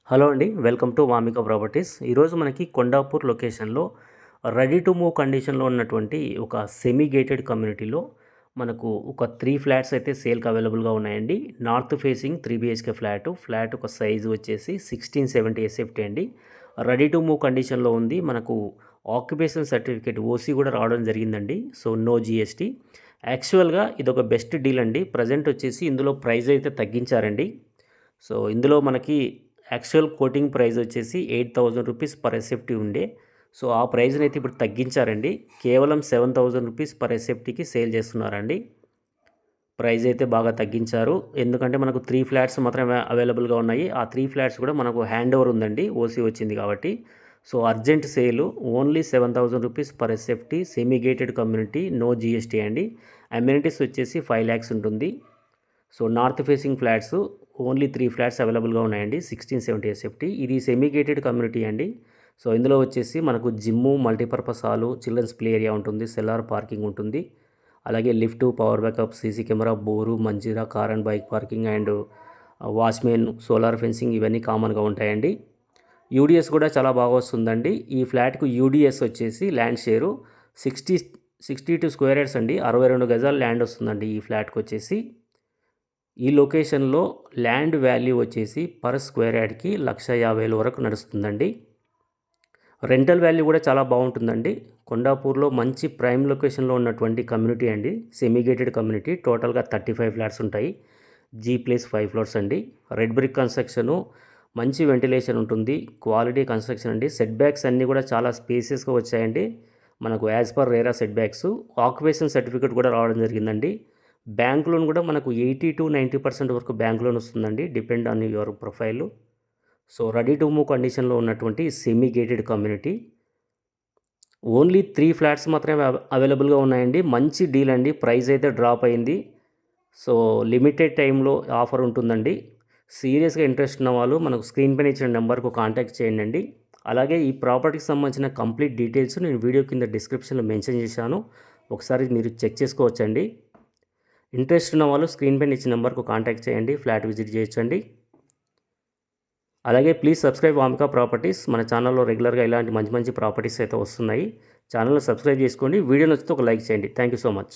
Hello అండి, welcome to Vamika properties. ఈరోజు మనకి కొండాపూర్ లొకేషన్లో రెడీ టు మూవ్ కండిషన్లో ఉన్నటువంటి ఒక సెమీ గేటెడ్ కమ్యూనిటీలో మనకు ఒక 3 ఫ్లాట్స్ అయితే సేల్కి అవైలబుల్గా ఉన్నాయండి. నార్త్ ఫేసింగ్ 3 BHK ఫ్లాట్ ఒక సైజు వచ్చేసి 1670 SFT అండి. రెడీ టు మూవ్ కండిషన్లో ఉంది. మనకు ఆక్యుపేషన్ సర్టిఫికేట్ ఓసీ కూడా రావడం జరిగిందండి. So no GST. యాక్చువల్గా ఇదొక బెస్ట్ డీల్ అండి. ప్రజెంట్ వచ్చేసి ఇందులో ప్రైస్ అయితే తగ్గించారండి. సో ఇందులో మనకి యాక్చువల్ కోటింగ్ ప్రైస్ వచ్చేసి 8,000 రూపీస్ పర్ SFT ఉండే. సో ఆ ప్రైస్ని అయితే ఇప్పుడు తగ్గించారండి. కేవలం 7,000 రూపీస్ పర్ SFTకి సేల్ చేస్తున్నారండి. ప్రైస్ అయితే బాగా తగ్గించారు. ఎందుకంటే మనకు 3 ఫ్లాట్స్ మాత్రమే అవైలబుల్గా ఉన్నాయి. ఆ 3 ఫ్లాట్స్ కూడా మనకు హ్యాండ్ ఓవర్ ఉందండి, ఓసీ వచ్చింది కాబట్టి. So urgent sale only 7,000 rupees per SFT, semi gated community, no GST అండి. అమ్యూనిటీస్ వచ్చేసి 5 lakhs ఉంటుంది. So north facing flats only 3 flats అవైలబుల్గా ఉన్నాయండి. 1670 SFT. ఇది సెమీ గేటెడ్ కమ్యూనిటీ అండి. సో ఇందులో వచ్చేసి మనకు gym, multipurpose hall, children's play area ఉంటుంది, సెల్లార్ పార్కింగ్ ఉంటుంది, అలాగే lift, power backup, CC camera, bore, Manjira, car and bike parking and watchman, solar fencing ఇవన్నీ కామన్గా ఉంటాయండి. యూడిఎస్ కూడా చాలా బాగా వస్తుందండి. ఈ ఫ్లాట్కు యూడిఎస్ వచ్చేసి ల్యాండ్ షేరు 62 స్క్వేర్ యార్డ్స్ అండి. 62 గజాల ల్యాండ్ వస్తుందండి ఈ ఫ్లాట్కి వచ్చేసి. ఈ లొకేషన్లో ల్యాండ్ వాల్యూ వచ్చేసి పర్ స్క్వేర్ యార్డ్కి 1,50,000 వరకు నడుస్తుందండి. రెంటల్ వాల్యూ కూడా చాలా బాగుంటుందండి. కొండాపూర్లో మంచి ప్రైమ్ లొకేషన్లో ఉన్నటువంటి కమ్యూనిటీ అండి, సెమీ గేటెడ్ కమ్యూనిటీ. టోటల్గా 35 ఫ్లాట్స్ ఉంటాయి. G+5 ఫ్లోర్స్ అండి. రెడ్ బ్రిక్ కన్స్ట్రక్షను, మంచి వెంటిలేషన్ ఉంటుంది, క్వాలిటీ కన్స్ట్రక్షన్ అండి. సెట్ బ్యాక్స్ అన్నీ కూడా చాలా స్పేసియస్గా వచ్చాయండి మనకు, as per RERA set backs. Occupation certificate కూడా రావడం జరిగిందండి. బ్యాంక్ లోన్ కూడా మనకు 80 to 90% వరకు బ్యాంక్ లోన్ వస్తుందండి, depend on your profile. So ready to move కండిషన్లో ఉన్నటువంటి semi gated community. Only 3 flats మాత్రమే అవైలబుల్గా ఉన్నాయండి. మంచి డీల్ అండి. ప్రైస్ అయితే డ్రాప్ అయింది. సో లిమిటెడ్ టైంలో ఆఫర్ ఉంటుందండి. సీరియస్గా ఇంట్రెస్ట్ ఉన్న వాళ్ళు మనకు స్క్రీన్ పైన ఇచ్చిన నెంబర్కు కాంటాక్ట్ చేయండి. అలాగే ఈ ప్రాపర్టీకి సంబంధించిన కంప్లీట్ డీటెయిల్స్ నేను వీడియో కింద డిస్క్రిప్షన్లో మెన్షన్ చేశాను, ఒకసారి మీరు చెక్ చేసుకోవచ్చండి. ఇంట్రెస్ట్ ఉన్న వాళ్ళు స్క్రీన్ పైన ఇచ్చిన నెంబర్కు కాంటాక్ట్ చేయండి, ఫ్లాట్ విజిట్ చేయొచ్చండి. అలాగే ప్లీజ్ సబ్స్క్రైబ్ వామిక ప్రాపర్టీస్. మన ఛానల్లో రెగ్యులర్గా ఇలాంటి మంచి మంచి ప్రాపర్టీస్ అయితే వస్తున్నాయి. ఛానల్ని సబ్స్క్రైబ్ చేసుకోండి. వీడియో నచ్చితే ఒక లైక్ చేయండి. Thank you so much.